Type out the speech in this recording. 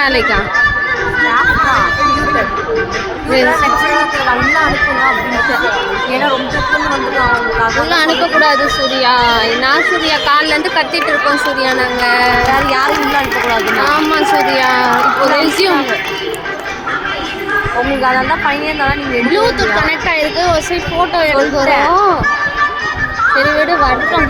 வேலைக்கா? உள்ள அனுப்பக்கூடாது சூர்யா. நான் சூர்யா காலிலேருந்து கத்திட்டு இருக்கோம் சூர்யா. நாங்கள் வேறு யாரும் உள்ள அனுப்பக்கூடாது. ஆமாம் சூர்யா. இப்போ ரெஸ்யூம் உங்களுக்கு அதனால தான் பையன் தான் நீங்கள் ப்ளூடூத் கனெக்ட் ஆகிருக்கு. ஒரு சைட் ஃபோட்டோ எடுக்கிறோம். சரி விடு வரட்டும்.